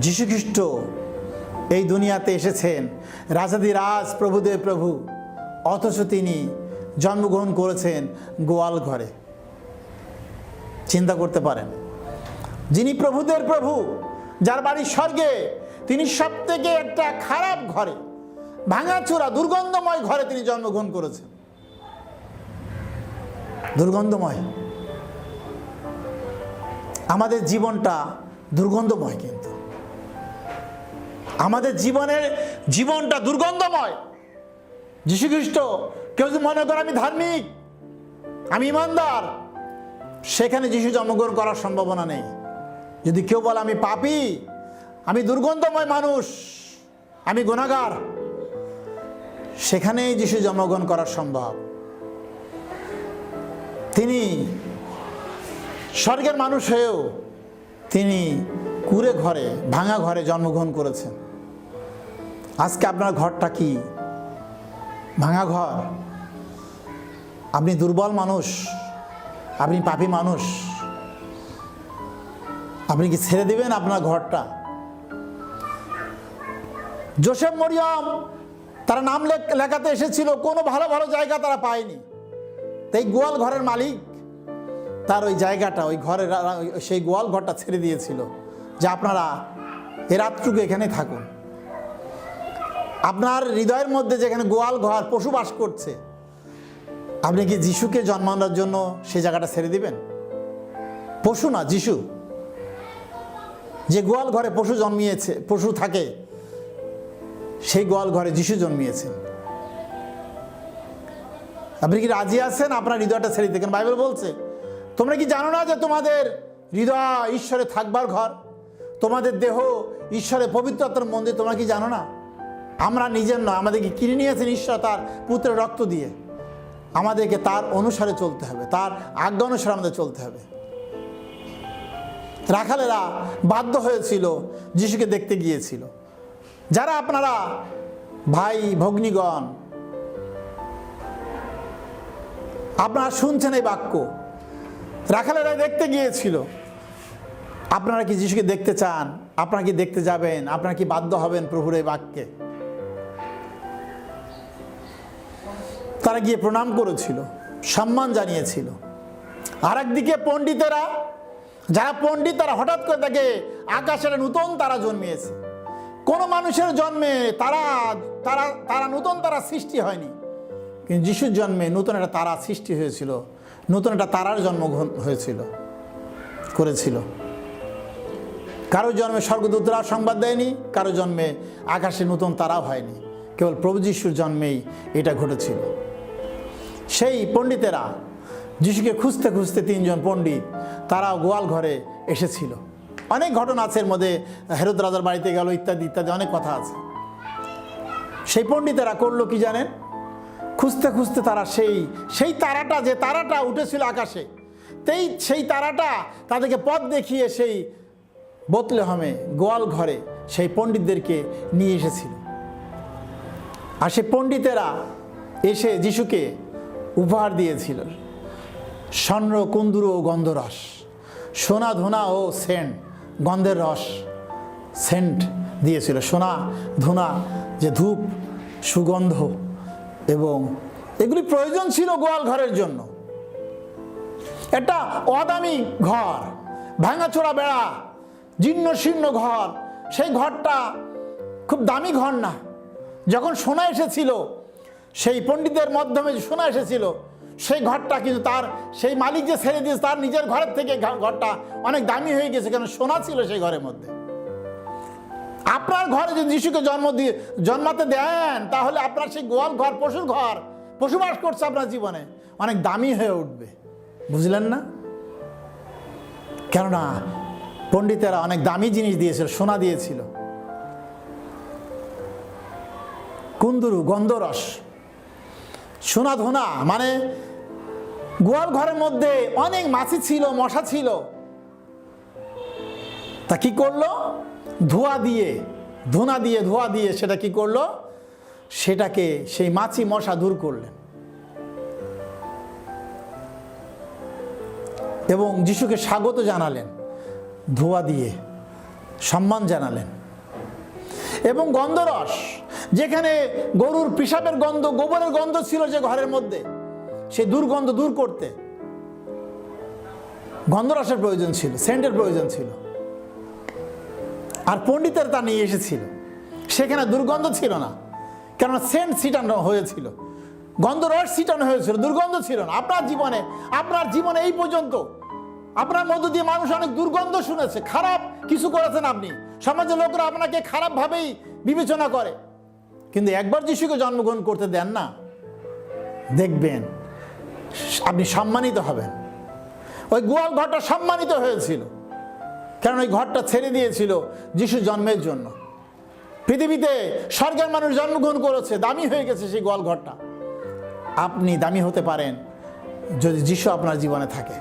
যীশুখ্রিস্ট এই দুনিয়াতে এসেছেন রাজাধিরাজ প্রভুদের প্রভু, অথচ তিনি জন্মগ্রহণ করেছেন গোয়াল ঘরে। চিন্তা করতে পারেন, যিনি প্রভুদের প্রভু, যার বাড়ি স্বর্গে, তিনি সবথেকে একটা খারাপ ঘরে, ভাঙাচোরা দুর্গন্ধময় ঘরে তিনি জন্মগ্রহণ করেছেন। দুর্গন্ধময়। আমাদের জীবনটা দুর্গন্ধময়, কিন্তু আমাদের জীবনটা দুর্গন্ধময়। যীশুখ্রিস্ট, কেউ যদি মনে করে আমি ধার্মিক, আমি ইমানদার, সেখানে যীশু জন্মগ্রহণ করার সম্ভাবনা নেই। যদি কেউ বলে আমি পাপী, আমি দুর্গন্ধময় মানুষ, আমি গুনাহগার, সেখানেই যীশু জন্মগ্রহণ করা সম্ভব। তিনি স্বর্গের মানুষ হয়েও তিনি কুঁড়ে ঘরে, ভাঙা ঘরে জন্মগ্রহণ করেছেন। আজকে আপনার ঘরটা কি ভাঙা ঘর? আপনি দুর্বল মানুষ, আপনি পাপী মানুষ, আপনি কি ছেড়ে দিবেন আপনার ঘরটা? যোসেফ মরিয়ম তারা নাম লেখাতে এসেছিল, কোনো ভালো ভালো জায়গা তারা পায়নি। তাই গোয়াল ঘরের মালিক তার ওই জায়গাটা, ওই ঘরের, সেই গোয়াল ঘরটা ছেড়ে দিয়েছিল যে আপনারা এ রাতটুকু এখানে থাকুন। আপনার হৃদয়ের মধ্যে যেখানে গোয়াল ঘর, পশু বাস করছে, আপনি কি যিশুকে জন্মানোর জন্য সেই জায়গাটা ছেড়ে দিবেন? পশু না, যিশু, যে গোয়াল ঘরে পশু জন্মিয়েছে, পশু থাকে, সেই গোয়াল ঘরে যিশু জন্মিয়েছেন। আপনি কি রাজি আছেন আপনার হৃদয়টা ছেড়ে দিতে? বাইবেল বলছে, তোমরা কি জানো না যে তোমাদের হৃদয় ঈশ্বরে থাকবার ঘর, তোমাদের দেহ ঈশ্বরের পবিত্র আত্মার মন্দির? তোমরা কি জানো না? আমরা নিজের নয়, আমাদেরকে কিনে নিয়েছেন ঈশ্বর তার পুত্রের রক্ত দিয়ে। আমাদেরকে তার অনুসারে চলতে হবে, তার আজ্ঞা অনুসারে আমাদের চলতে হবে। রাখালেরা বাধ্য হয়েছিল, যিশুকে দেখতে গিয়েছিল। যারা আপনারা ভাই ভগ্নীগণ, আপনারা শুনছেন এই বাক্য, রাখালেরা দেখতে গিয়েছিল। আপনারা কি যিশুকে দেখতে চান? আপনারা কি দেখতে যাবেন? আপনারা কি বাধ্য হবেন প্রভুর এই বাক্যে? তারা গিয়ে প্রণাম করেছিল, সম্মান জানিয়েছিল। আর একদিকে পণ্ডিতেরা, যারা পণ্ডিত, তারা হঠাৎ করে দেখে আকাশের নূতন তারা জন্মিয়েছে। কোনো মানুষের জন্মে তারা নূতন তারা সৃষ্টি হয়নি, কিন্তু যিশুর জন্মে নূতন একটা তারা সৃষ্টি হয়েছিল, নূতন একটা তারার জন্মগ্রহণ করেছিল। কারো জন্মে স্বর্গদূতরা সংবাদ দেয়নি, কারো জন্মে আকাশে নূতন তারাও হয়নি, কেবল প্রভু যিশুর জন্মেই এটা ঘটেছিল। সেই পণ্ডিতেরা যিশুকে খুঁজতে খুঁজতে, তিনজন পণ্ডিত, তারাও গোয়াল ঘরে এসেছিল। অনেক ঘটনা আছে এর মধ্যে, হেরোদ রাজার বাড়িতে গেল, ইত্যাদি ইত্যাদি অনেক কথা আছে। সেই পণ্ডিতেরা করলো কি জানেন? খুঁজতে খুঁজতে তারা সেই তারাটা, যে তারাটা উঠেছিল আকাশে, সেই তারাটা তাদেরকে পথ দেখিয়ে সেই বেথলেহেমে গোয়াল ঘরে সেই পণ্ডিতদেরকে নিয়ে এসেছিল। আর সেই পণ্ডিতেরা এসে যিশুকে উপহার দিয়েছিল স্বর্ণ, কুন্দুর ও গন্ধরস, সোনা, ধুনা ও সেন্ট, গন্ধের রস, সেন্ট দিয়েছিল। সোনা, ধুনা, যে ধূপ, সুগন্ধ, এবং এগুলি প্রয়োজন ছিল গোয়াল ঘরের জন্য। একটা অদামি ঘর, ভাঙাচোরা বেড়া, জীর্ণ শীর্ণ ঘর, সেই ঘরটা খুব দামি ঘর না। যখন সোনা এসেছিল, সেই পণ্ডিতের মাধ্যমে সোনা এসেছিল, সেই ঘরটা কিন্তু তার সেই মালিক যে ছেড়ে দিয়েছে, তার নিজের ঘরের থেকে ঘরটা অনেক দামি হয়ে গেছে, কারণ সোনা ছিল সেই ঘরের মধ্যে। আপনার ঘরে যদি যিশুকে জন্মাতে দেন, তাহলে আপনার সেই গোয়াল ঘর, পশুর ঘর, পশুবাস করছে আপনার জীবনে, অনেক দামি হয়ে উঠবে। বুঝলেন না? কেননা পণ্ডিতেরা অনেক দামি জিনিস দিয়েছিল, সোনা দিয়েছিল, কুন্দুরু, গন্ধরস, সোনা, ধুনা। মানে গোয়াল ঘরের মধ্যে অনেক মাছি ছিল, মশা ছিল। তা কি করলো? ধোঁয়া দিয়ে সেটা কি করলো? সেটাকে, সেই মাছি মশা দূর করলেন। এবং যিশুকে স্বাগত জানালেন ধোঁয়া দিয়ে। সম্মান জানালেন। এবং গন্ধরস, যেখানে গরুর পিশাবের গন্ধ, গোবরের গন্ধ ছিল যে ঘরের মধ্যে, সেই দুর্গন্ধ দূর করতে গন্ধরসের প্রয়োজন ছিল, সেন্টের প্রয়োজন ছিল। আর পণ্ডিতের তা নিয়ে এসেছিল, সেখানে দুর্গন্ধ ছিল না, কেননা সেন্ট ছিটানো হয়েছিল, গন্ধরস ছিটানো হয়েছিল, দুর্গন্ধ ছিল না। আপনার জীবনে এই পর্যন্ত আপনার মধ্য দিয়ে মানুষ অনেক দুর্গন্ধ শুনেছে, খারাপ কিছু করেছেন আপনি, সমাজের লোকরা আপনাকে খারাপভাবেই বিবেচনা করে, কিন্তু একবার যিশুকে জন্মগ্রহণ করতে দেন না, দেখবেন আপনি সম্মানিত হবেন। ওই গোয়াল ঘরটা সম্মানিত হয়েছিল, কারণ ওই ঘরটা ছেড়ে দিয়েছিল যিশু জন্মের জন্য। পৃথিবীতে স্বর্গের মানুষ জন্মগ্রহণ করেছে, দামি হয়ে গেছে সেই গোয়াল ঘরটা। আপনি দামি হতে পারেন যদি যিশু আপনার জীবনে থাকে।